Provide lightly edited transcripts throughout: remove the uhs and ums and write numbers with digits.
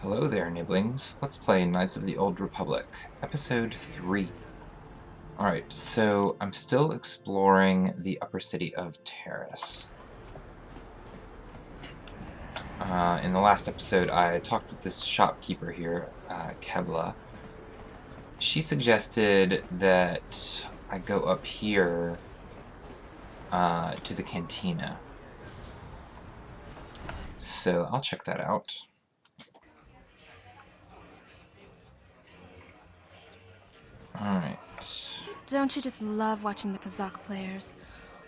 Hello there, niblings. Let's play Knights of the Old Republic, Episode 3. Alright, so I'm still exploring the upper city of Terrace. In the last episode, I talked with this shopkeeper here, Kebla. She suggested that I go up here to the cantina. So I'll check that out. Alright. Don't you just love watching the pazaak players?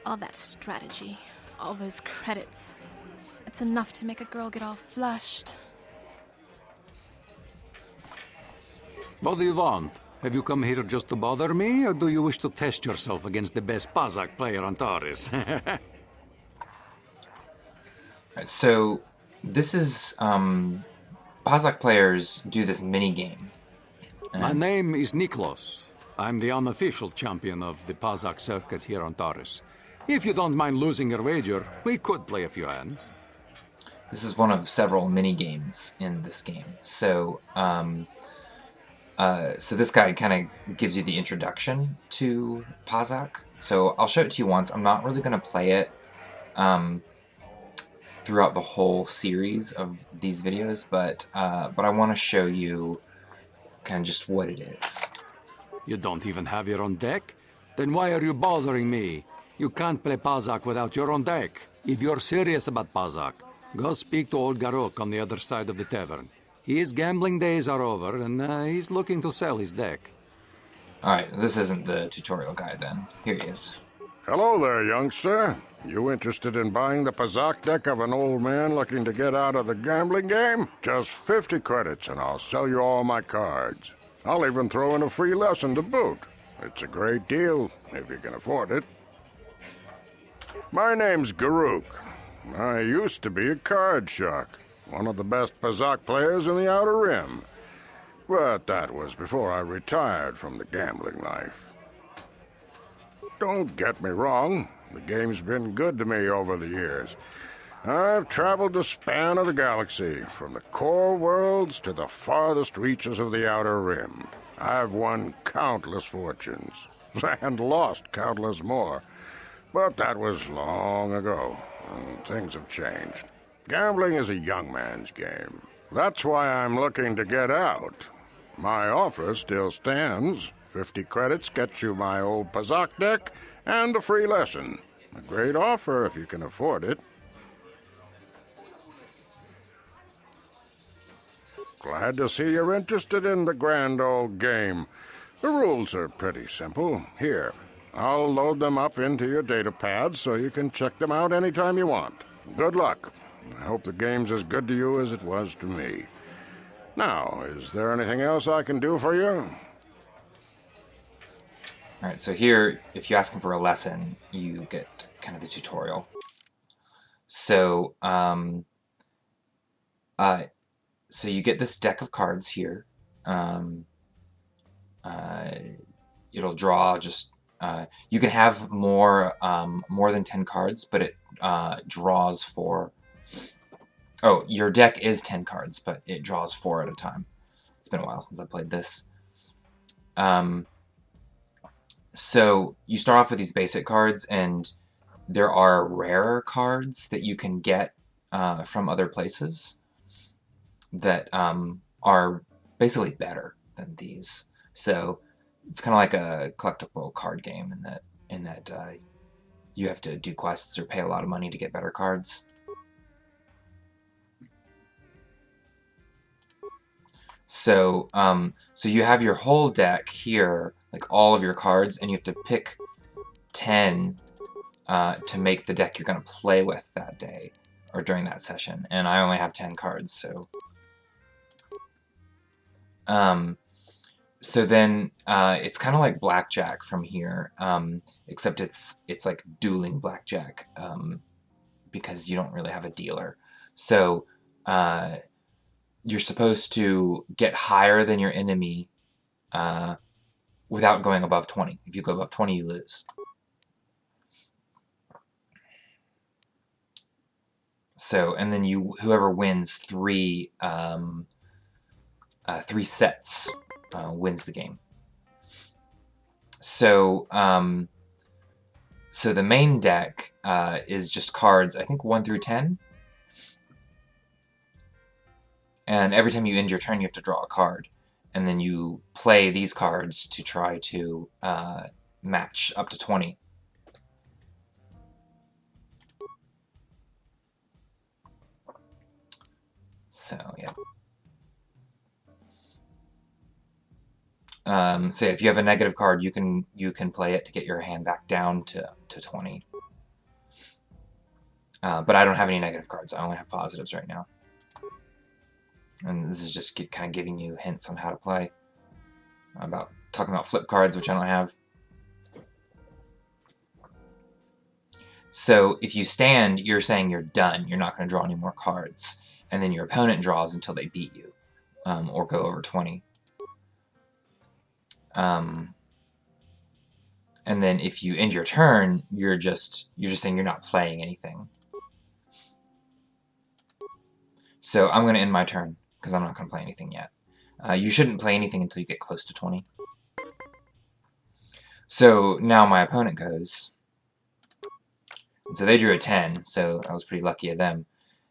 All that strategy, all those credits. It's enough to make a girl get all flushed. What do you want? Have you come here just to bother me, or do you wish to test yourself against the best pazaak player on Taurus? Alright, so this is, pazaak players do this mini-game. My name is Niklos. I'm the unofficial champion of the pazaak circuit here on Taurus. If you don't mind losing your wager, we could play a few hands. This is one of several mini-games in this game. So, so this guide kind of gives you the introduction to pazaak. So I'll show it to you once. I'm not really going to play it throughout the whole series of these videos, but I want to show you kind of just what it is. You don't even have your own deck? Then why are you bothering me? You can't play pazaak without your own deck. If you're serious about pazaak, go speak to old Garok on the other side of the tavern. His gambling days are over, and he's looking to sell his deck. Alright, this isn't the tutorial guide then. Here he is. Hello there, youngster. You interested in buying the pazaak deck of an old man looking to get out of the gambling game? Just 50 credits and I'll sell you all my cards. I'll even throw in a free lesson to boot. It's a great deal, if you can afford it. My name's Garuk. I used to be a card shark, one of the best pazaak players in the Outer Rim. But that was before I retired from the gambling life. Don't get me wrong, the game's been good to me over the years. I've traveled the span of the galaxy, from the core worlds to the farthest reaches of the Outer Rim. I've won countless fortunes, and lost countless more. But that was long ago, and things have changed. Gambling is a young man's game. That's why I'm looking to get out. My offer still stands. 50 credits gets you my old pazaak deck and a free lesson. A great offer if you can afford it. Glad to see you're interested in the grand old game. The rules are pretty simple. Here, I'll load them up into your data pad so you can check them out anytime you want. Good luck. I hope the game's as good to you as it was to me. Now, is there anything else I can do for you? Alright, so here, if you ask him for a lesson, you get kind of the tutorial. So, so you get this deck of cards here. It'll draw just, you can have more than 10 cards, but it draws for, oh, your deck is 10 cards, but it draws 4 at a time. It's been a while since I played this. So you start off with these basic cards, and there are rarer cards that you can get from other places that are basically better than these. So it's kind of like a collectible card game in that you have to do quests or pay a lot of money to get better cards. So so you have your whole deck here, like all of your cards, and you have to pick 10 to make the deck you're going to play with that day or during that session. And I only have 10 cards, so so then it's kind of like blackjack from here, except it's like dueling blackjack because you don't really have a dealer. So you're supposed to get higher than your enemy without going above 20. If you go above 20, you lose. So, and then whoever wins 3 3 sets wins the game. So, so the main deck is just cards, I think 1 through 10. And every time you end your turn, you have to draw a card. And then you play these cards to try to match up to 20. So, yeah. So if you have a negative card, you can play it to get your hand back down to 20. But I don't have any negative cards. I only have positives right now. And this is just kind of giving you hints on how to play. Talking about flip cards, which I don't have. So if you stand, you're saying you're done. You're not going to draw any more cards. And then your opponent draws until they beat you, or go over 20. And then if you end your turn, you're just saying you're not playing anything. So I'm going to end my turn, because I'm not going to play anything yet. You shouldn't play anything until you get close to 20. So now my opponent goes. And so they drew a 10, so I was pretty lucky of them.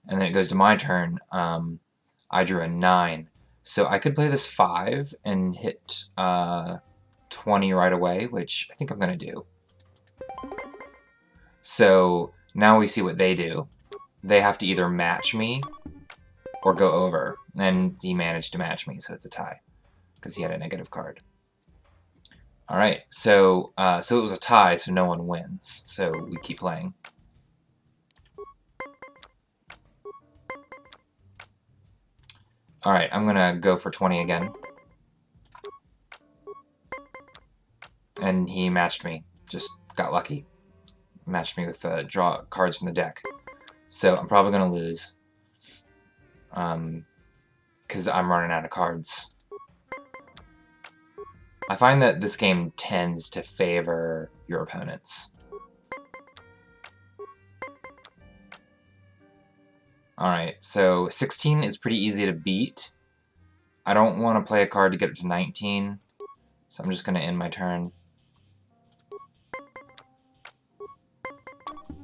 And then it goes to my turn. I drew a 9. So I could play this 5 and hit 20 right away, which I think I'm going to do. So now we see what they do. They have to either match me or go over. And he managed to match me, so it's a tie, because he had a negative card. Alright, so it was a tie, so no one wins. So we keep playing. Alright, I'm gonna go for 20 again. And he matched me. Just got lucky. Matched me with draw cards from the deck. So I'm probably gonna lose. Because I'm running out of cards. I find that this game tends to favor your opponents. Alright, so 16 is pretty easy to beat. I don't want to play a card to get it to 19, so I'm just going to end my turn.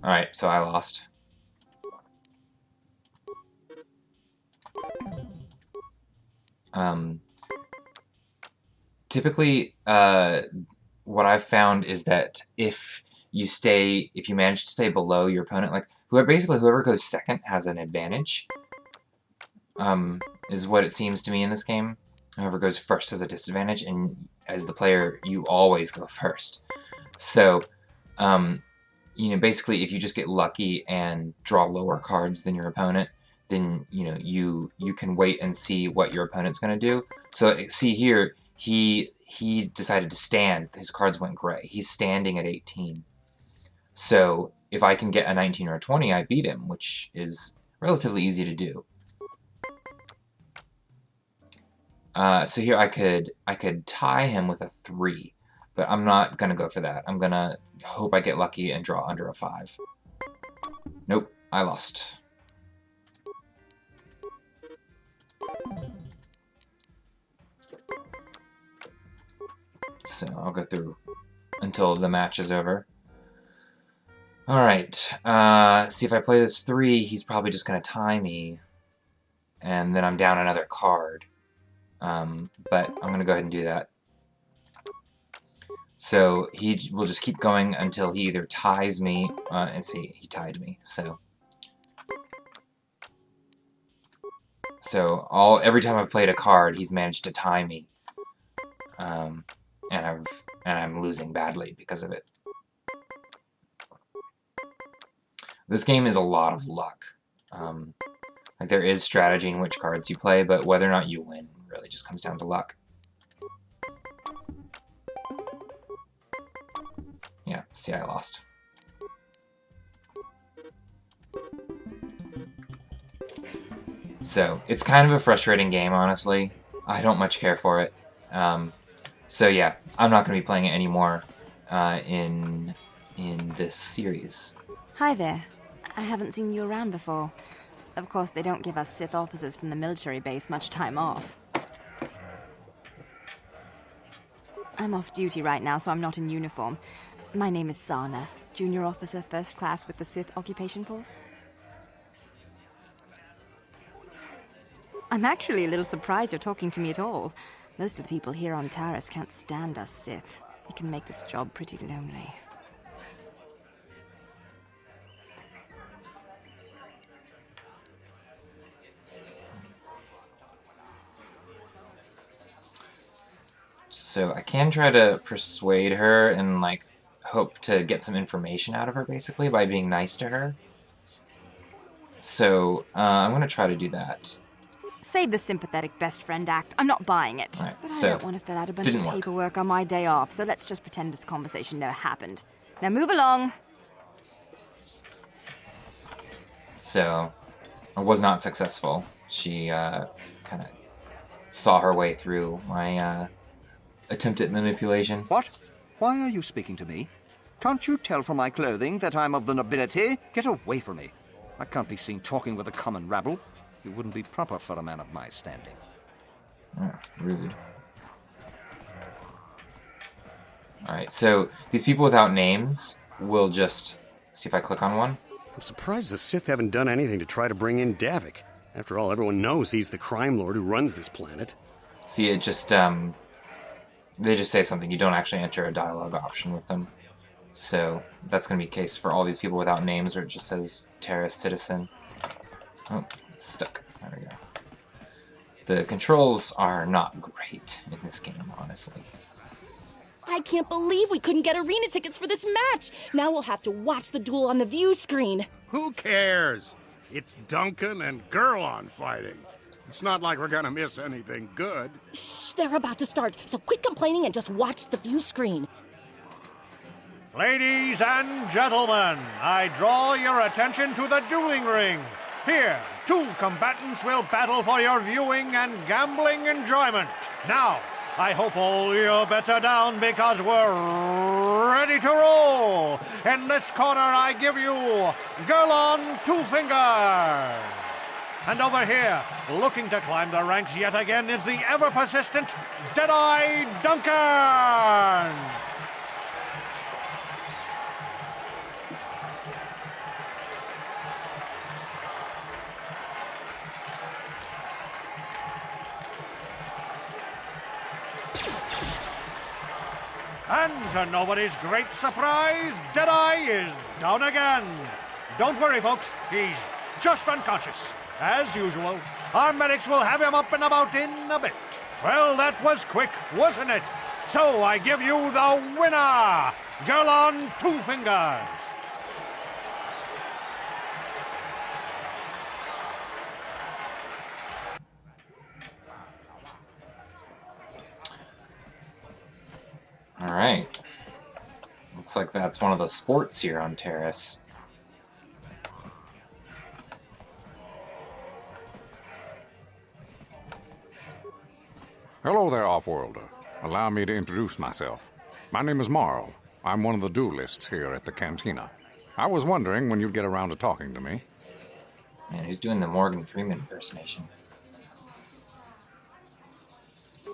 Alright, so I lost. Typically, what I've found is that if you manage to stay below your opponent, like whoever goes second has an advantage. Is what it seems to me in this game. Whoever goes first has a disadvantage, and as the player, you always go first. So, basically, if you just get lucky and draw lower cards than your opponent, then you can wait and see what your opponent's going to do. So see here, he decided to stand. His cards went gray. He's standing at 18. So if I can get a 19 or a 20, I beat him, which is relatively easy to do. So here I could tie him with a 3, but I'm not gonna go for that. I'm gonna hope I get lucky and draw under a 5. Nope, I lost. So I'll go through until the match is over. Alright, see if I play this 3, he's probably just gonna tie me, and then I'm down another card. But I'm gonna go ahead and do that. So he will just keep going until he either ties me, and see, he tied me, so every time I've played a card, he's managed to tie me. And I'm losing badly because of it. This game is a lot of luck. Like there is strategy in which cards you play, but whether or not you win really just comes down to luck. Yeah, see, I lost. So, it's kind of a frustrating game, honestly. I don't much care for it. So yeah, I'm not going to be playing it anymore in this series. Hi there. I haven't seen you around before. Of course, they don't give us Sith officers from the military base much time off. I'm off duty right now, so I'm not in uniform. My name is Sana, junior officer, first class with the Sith occupation force. I'm actually a little surprised you're talking to me at all. Most of the people here on Taris can't stand us Sith. They can make this job pretty lonely. So I can try to persuade her and, like, hope to get some information out of her, basically, by being nice to her. So I'm going to try to do that. Save the sympathetic best friend act. I'm not buying it. Right, But I so, don't want to fill out a bunch of didn't work. paperwork on my day off, so let's just pretend this conversation never happened. Now move along. So I was not successful. She kind of saw her way through my attempt at manipulation. What? Why are you speaking to me? Can't you tell from my clothing that I'm of the nobility? Get away from me. I can't be seen talking with a common rabble. It wouldn't be proper for a man of my standing. Oh, rude. Alright, so these people without names will just... See if I click on one. I'm surprised the Sith haven't done anything to try to bring in Davik. After all, everyone knows he's the crime lord who runs this planet. See, it just, they just say something. You don't actually enter a dialogue option with them. So that's going to be the case for all these people without names, where it just says Terrace Citizen. Oh, it's stuck. There we go. The controls are not great in this game, honestly. I can't believe we couldn't get arena tickets for this match. Now we'll have to watch the duel on the view screen. Who cares? It's Duncan and Gurlon fighting. It's not like we're gonna miss anything good. Shh, they're about to start, so quit complaining and just watch the view screen. Ladies and gentlemen, I draw your attention to the dueling ring. Here, two combatants will battle for your viewing and gambling enjoyment. Now, I hope all your bets are down because we're ready to roll. In this corner, I give you Gurlon Two Fingers. And over here, looking to climb the ranks yet again, is the ever-persistent Deadeye Duncan. And to nobody's great surprise, Deadeye is down again. Don't worry, folks. He's just unconscious. As usual, our medics will have him up and about in a bit. Well, that was quick, wasn't it? So I give you the winner, Gurlon Two Fingers. Alright. Looks like that's one of the sports here on Terrace. Hello there, Offworlder. Allow me to introduce myself. My name is Marl. I'm one of the duelists here at the cantina. I was wondering when you'd get around to talking to me. Man, who's doing the Morgan Freeman impersonation?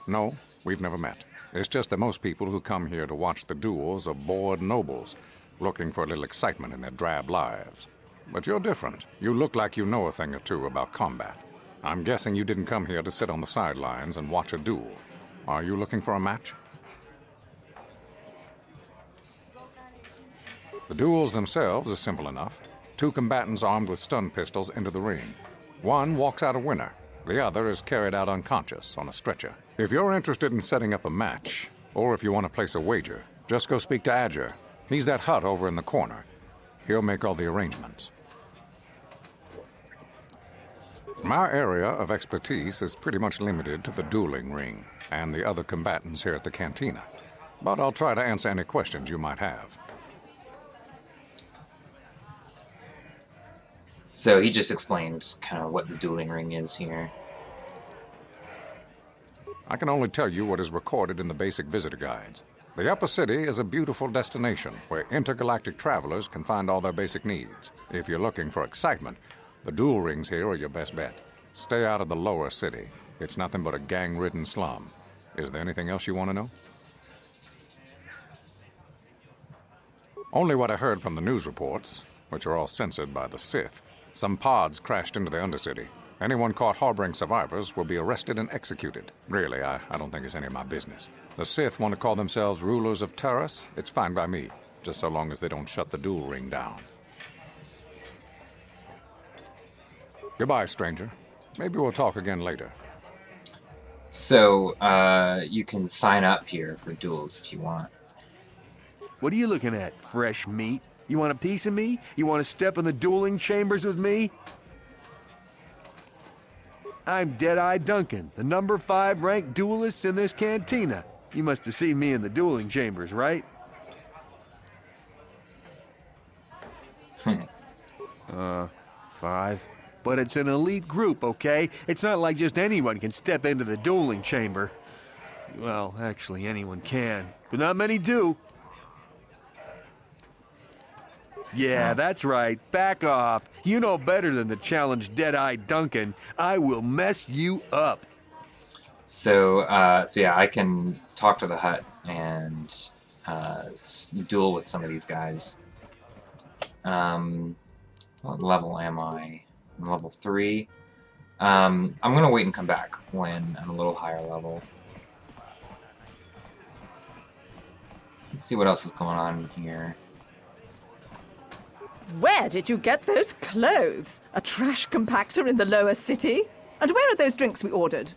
No, we've never met. It's just that most people who come here to watch the duels are bored nobles, looking for a little excitement in their drab lives. But you're different. You look like you know a thing or two about combat. I'm guessing you didn't come here to sit on the sidelines and watch a duel. Are you looking for a match? The duels themselves are simple enough. Two combatants armed with stun pistols enter the ring. One walks out a winner. The other is carried out unconscious on a stretcher. If you're interested in setting up a match, or if you want to place a wager, just go speak to Adger. He's that hut over in the corner. He'll make all the arrangements. My area of expertise is pretty much limited to the dueling ring and the other combatants here at the cantina. But I'll try to answer any questions you might have. So he just explained kind of what the dueling ring is here. I can only tell you what is recorded in the basic visitor guides. The Upper City is a beautiful destination where intergalactic travelers can find all their basic needs. If you're looking for excitement, the duel rings here are your best bet. Stay out of the Lower City. It's nothing but a gang-ridden slum. Is there anything else you want to know? Only what I heard from the news reports, which are all censored by the Sith. Some pods crashed into the Undercity. Anyone caught harboring survivors will be arrested and executed. Really, I don't think it's any of my business. The Sith want to call themselves rulers of Taris. It's fine by me, just so long as they don't shut the duel ring down. Goodbye, stranger. Maybe we'll talk again later. So, you can sign up here for duels if you want. What are you looking at, fresh meat? You want a piece of me? You want to step in the dueling chambers with me? I'm Deadeye Duncan, the number 5 ranked duelist in this cantina. You must have seen me in the dueling chambers, right? 5. But it's an elite group, okay? It's not like just anyone can step into the dueling chamber. Well, actually, anyone can, but not many do. Yeah, that's right. Back off. You know better than to challenge Deadeye Duncan. I will mess you up. So yeah, I can talk to the hut and duel with some of these guys. What level am I? I'm level 3. I'm gonna wait and come back when I'm a little higher level. Let's see what else is going on here. Where did you get those clothes? A trash compactor in the lower city? And where are those drinks we ordered?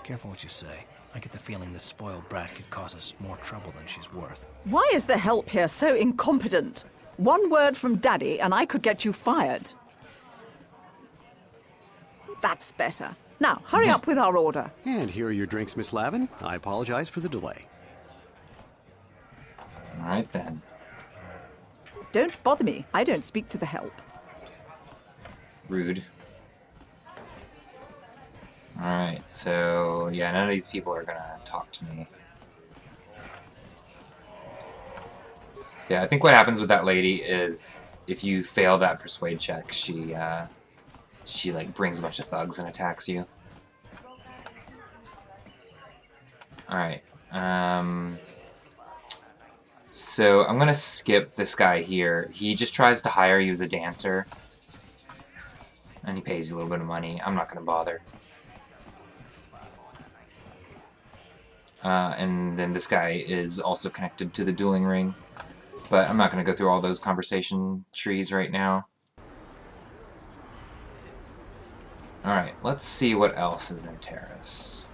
Careful what you say. I get the feeling this spoiled brat could cause us more trouble than she's worth. Why is the help here so incompetent? One word from Daddy and I could get you fired. That's better. Now, hurry up with our order. And here are your drinks, Miss Lavin. I apologize for the delay. All right, then. Don't bother me. I don't speak to the help. Rude. Alright, so yeah, none of these people are gonna talk to me. Yeah, I think what happens with that lady is if you fail that persuade check, she like brings a bunch of thugs and attacks you. Alright, so I'm gonna skip this guy here. He just tries to hire you as a dancer. And he pays you a little bit of money. I'm not gonna bother. And then this guy is also connected to the dueling ring. But I'm not gonna go through all those conversation trees right now. Alright, let's see what else is in Taris.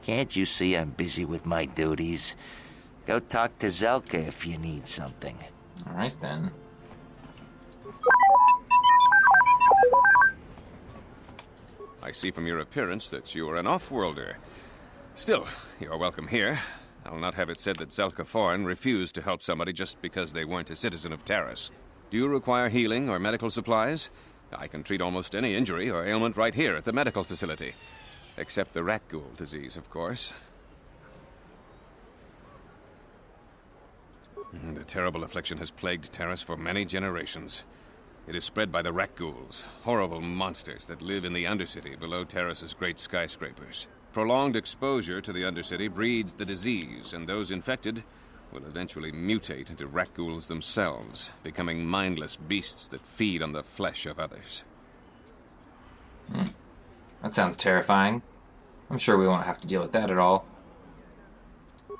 Can't you see I'm busy with my duties? Go talk to Zelka if you need something. Alright then. I see from your appearance that you are an off-worlder. Still, you're welcome here. I'll not have it said that Zelka Forn refused to help somebody just because they weren't a citizen of Taris. Do you require healing or medical supplies? I can treat almost any injury or ailment right here at the medical facility. Except the rat ghoul disease, of course. The terrible affliction has plagued Taris for many generations. It is spread by the rat ghouls, horrible monsters that live in the Undercity below Taris's great skyscrapers. Prolonged exposure to the Undercity breeds the disease, and those infected will eventually mutate into rat ghouls themselves, becoming mindless beasts that feed on the flesh of others. That sounds terrifying. I'm sure we won't have to deal with that at all.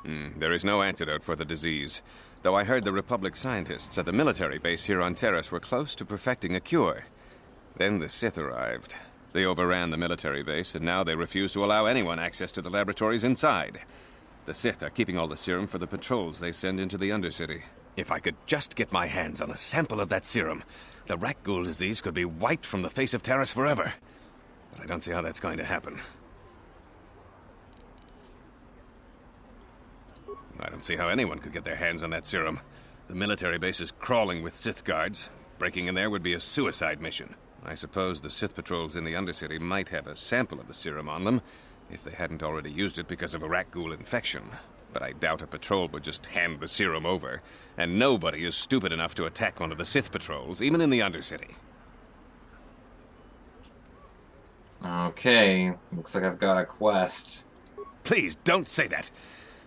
There is no antidote for the disease, though I heard the Republic scientists at the military base here on Taris were close to perfecting a cure. Then the Sith arrived. They overran the military base, and now they refuse to allow anyone access to the laboratories inside. The Sith are keeping all the serum for the patrols they send into the Undercity. If I could just get my hands on a sample of that serum, the rat ghoul disease could be wiped from the face of Taris forever. But I don't see how that's going to happen. I don't see how anyone could get their hands on that serum. The military base is crawling with Sith guards. Breaking in there would be a suicide mission. I suppose the Sith patrols in the Undercity might have a sample of the serum on them, if they hadn't already used it because of a rat ghoul infection. But I doubt a patrol would just hand the serum over, and nobody is stupid enough to attack one of the Sith patrols, even in the Undercity. Okay, looks like I've got a quest. Please, don't say that.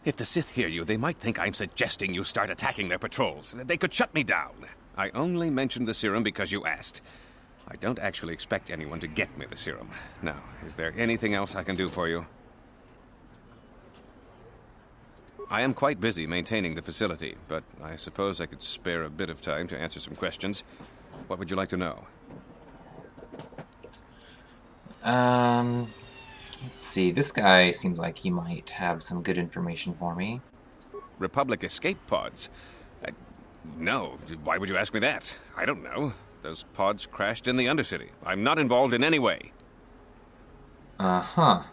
If the Sith hear you, they might think I'm suggesting you start attacking their patrols. They could shut me down. I only mentioned the serum because you asked. I don't actually expect anyone to get me the serum. Now, is there anything else I can do for you? I am quite busy maintaining the facility, but I suppose I could spare a bit of time to answer some questions. What would you like to know? Let's see. This guy seems like he might have some good information for me. Republic escape pods? No. Why would you ask me that? I don't know. Those pods crashed in the Undercity. I'm not involved in any way. Uh-huh.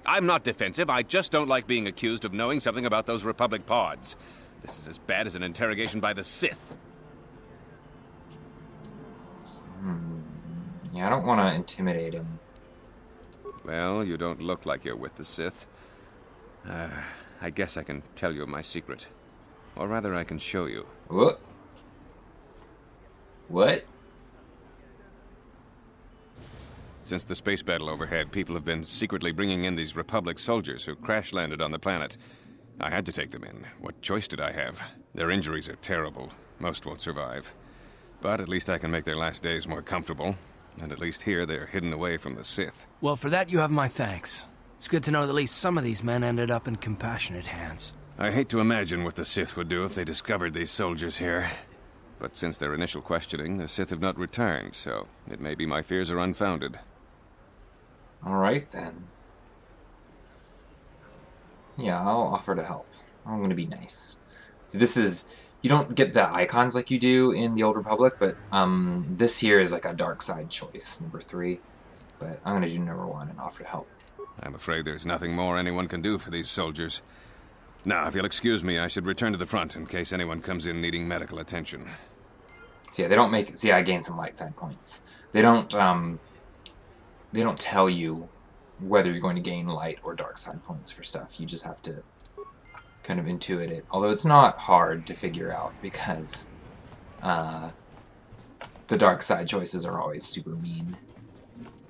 I'm not defensive. I just don't like being accused of knowing something about those Republic pods. This is as bad as an interrogation by the Sith. Yeah, I don't want to intimidate him. Well, you don't look like you're with the Sith. I guess I can tell you my secret. Or rather, I can show you. What? What? Since the space battle overhead, people have been secretly bringing in these Republic soldiers who crash-landed on the planet. I had to take them in. What choice did I have? Their injuries are terrible. Most won't survive. But at least I can make their last days more comfortable. And at least here, they're hidden away from the Sith. Well, for that you have my thanks. It's good to know that at least some of these men ended up in compassionate hands. I hate to imagine what the Sith would do if they discovered these soldiers here. But since their initial questioning, the Sith have not returned, so it may be my fears are unfounded. Alright, then. Yeah, I'll offer to help. I'm gonna be nice. See, this is... You don't get the icons like you do in the Old Republic, but this here is like a dark side choice, number 3. But I'm gonna do number 1 and offer to help. I'm afraid there's nothing more anyone can do for these soldiers. Now, if you'll excuse me, I should return to the front in case anyone comes in needing medical attention. So yeah, they don't make... See, I gained some light side points. They don't tell you whether you're going to gain light or dark side points for stuff. You just have to kind of intuit it. Although it's not hard to figure out because the dark side choices are always super mean.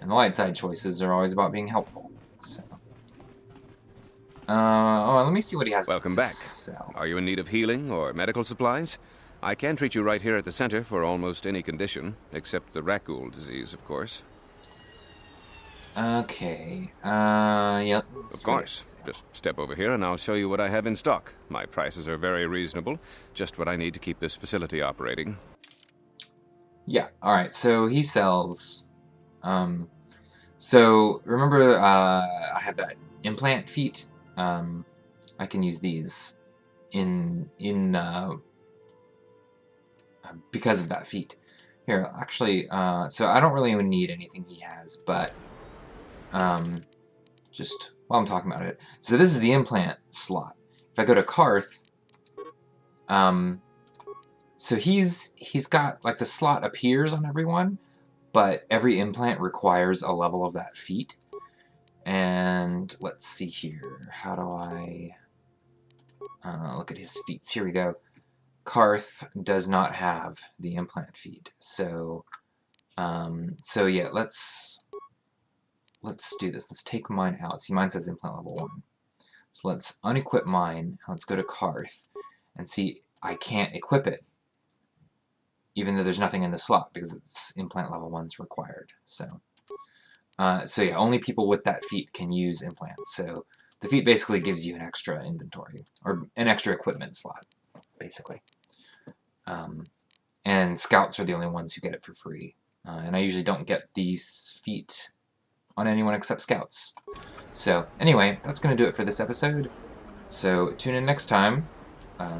And the light side choices are always about being helpful. So. Let me see what he has Welcome to back. sell. Are you in need of healing or medical supplies? I can treat you right here at the center for almost any condition, except the rat ghoul disease, of course. Okay, yep. Of course. Just step over here and I'll show you what I have in stock. My prices are very reasonable, just what I need to keep this facility operating. Yeah, alright, so he sells, so remember, I have that implant feet? I can use these because of that feat. Here, actually, so I don't really need anything he has, but just while I'm talking about it. So this is the implant slot. If I go to Karth, so he's got, like, the slot appears on everyone, but every implant requires a level of that feat. And let's see here. How do I look at his feats? Here we go. Karth does not have the implant feat. So yeah, let's do this. Let's take mine out. See, mine says implant level 1. So let's unequip mine. Let's go to Karth and see. I can't equip it, even though there's nothing in the slot because it's implant level 1's required. So yeah, only people with that feat can use implants. So the feat basically gives you an extra inventory or an extra equipment slot, basically. And scouts are the only ones who get it for free. And I usually don't get these feat on anyone except scouts. So anyway, that's going to do it for this episode. So tune in next time.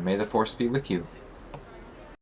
May the Force be with you.